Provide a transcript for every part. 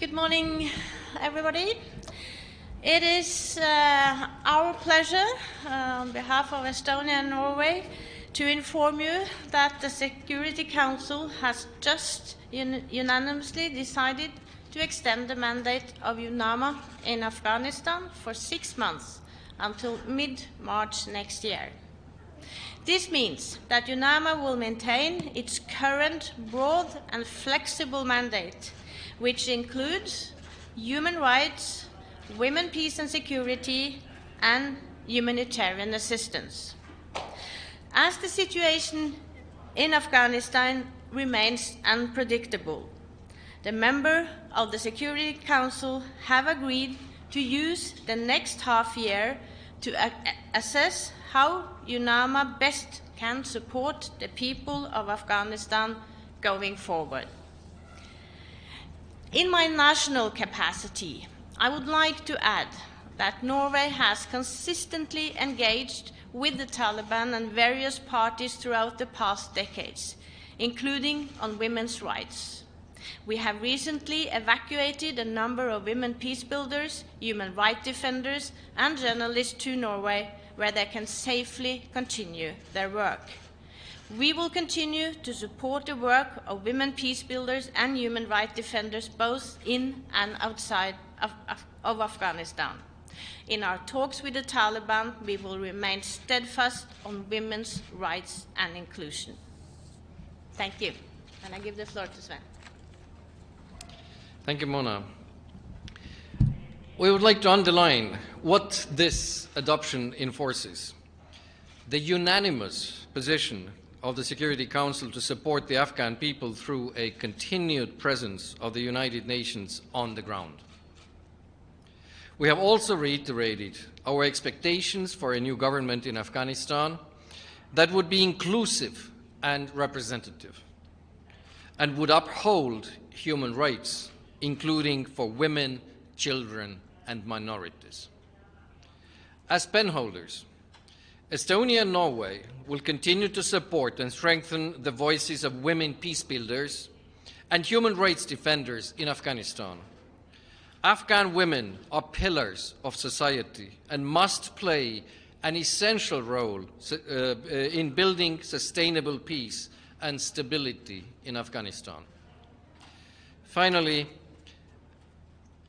Good morning, everybody. It is our pleasure, on behalf of Estonia and Norway, to inform you that the Security Council has just unanimously decided to extend the mandate of UNAMA in Afghanistan for 6 months until mid-March next year. This means that UNAMA will maintain its current broad and flexible mandate, which includes human rights, women, peace and security, and humanitarian assistance. As the situation in Afghanistan remains unpredictable, the members of the Security Council have agreed to use the next half year to assess how UNAMA best can support the people of Afghanistan going forward. In my national capacity, I would like to add that Norway has consistently engaged with the Taliban and various parties throughout the past decades, including on women's rights. We have recently evacuated a number of women peace builders, human rights defenders, and journalists to Norway, where they can safely continue their work. We will continue to support the work of women peace builders and human rights defenders both in and outside of Afghanistan. In our talks with the Taliban, we will remain steadfast on women's rights and inclusion. Thank you. And I give the floor to Sven. Thank you, Mona. We would like to underline what this adoption enforces. The unanimous position of the Security Council to support the Afghan people through a continued presence of the United Nations on the ground. We have also reiterated our expectations for a new government in Afghanistan that would be inclusive and representative and would uphold human rights, including for women, children, and minorities. As penholders, Estonia and Norway will continue to support and strengthen the voices of women peace builders and human rights defenders in Afghanistan. Afghan women are pillars of society and must play an essential role in building sustainable peace and stability in Afghanistan. Finally,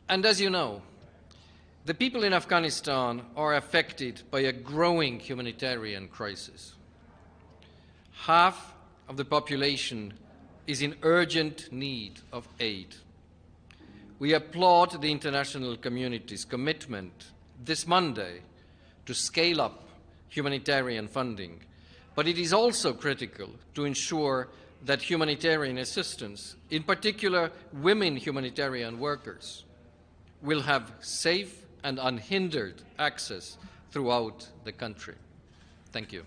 and as you know, the people in Afghanistan are affected by a growing humanitarian crisis. Half of the population is in urgent need of aid. We applaud the international community's commitment this Monday to scale up humanitarian funding, but it is also critical to ensure that humanitarian assistance, in particular women humanitarian workers, will have safe and unhindered access throughout the country. Thank you.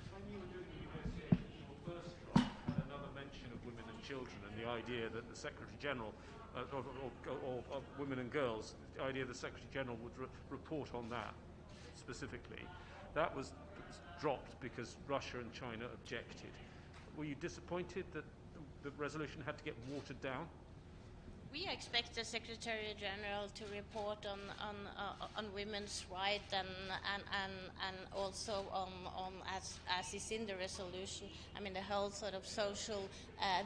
When you were doing the negotiations, your first draft had another mention of women and children and the idea that the Secretary General, or women and girls, the idea the Secretary General would report on that specifically. That was dropped because Russia and China objected. Were you disappointed that the resolution had to get watered down? We expect the Secretary General to report on women's rights and also on as is in the resolution. I mean, the whole sort of social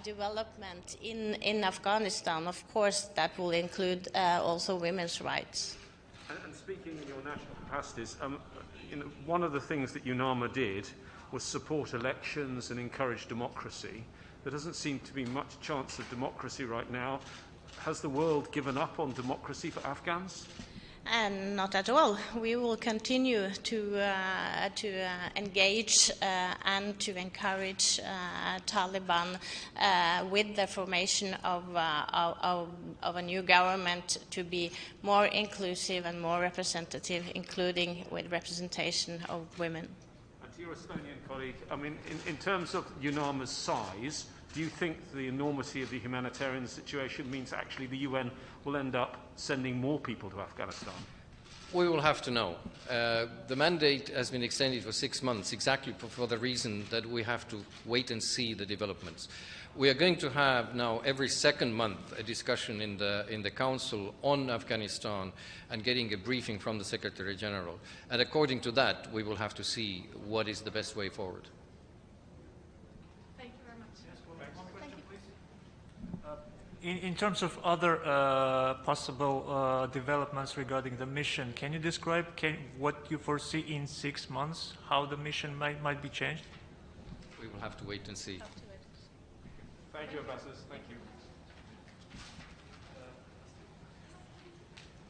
development in Afghanistan. Of course, that will include also women's rights. And speaking in your national capacities, one of the things that UNAMA did was support elections and encourage democracy. There doesn't seem to be much chance of democracy right now. Has the world given up on democracy for Afghans? And not at all. We will continue to engage and to encourage Taliban with the formation of a new government to be more inclusive and more representative, including with representation of women. And to your Estonian colleague, I mean, in terms of UNAMA's size, do you think the enormity of the humanitarian situation means actually the UN will end up sending more people to Afghanistan? We will have to know. The mandate has been extended for 6 months, exactly for the reason that we have to wait and see the developments. We are going to have now every second month a discussion in the Council on Afghanistan and getting a briefing from the Secretary General. And according to that, we will have to see what is the best way forward. Thank you very much. Yes, one question, please. In terms of other possible developments regarding the mission, can you describe what you foresee in 6 months, how the mission might be changed? We will have to wait and see. Thank you, Ambassadors. Thank you.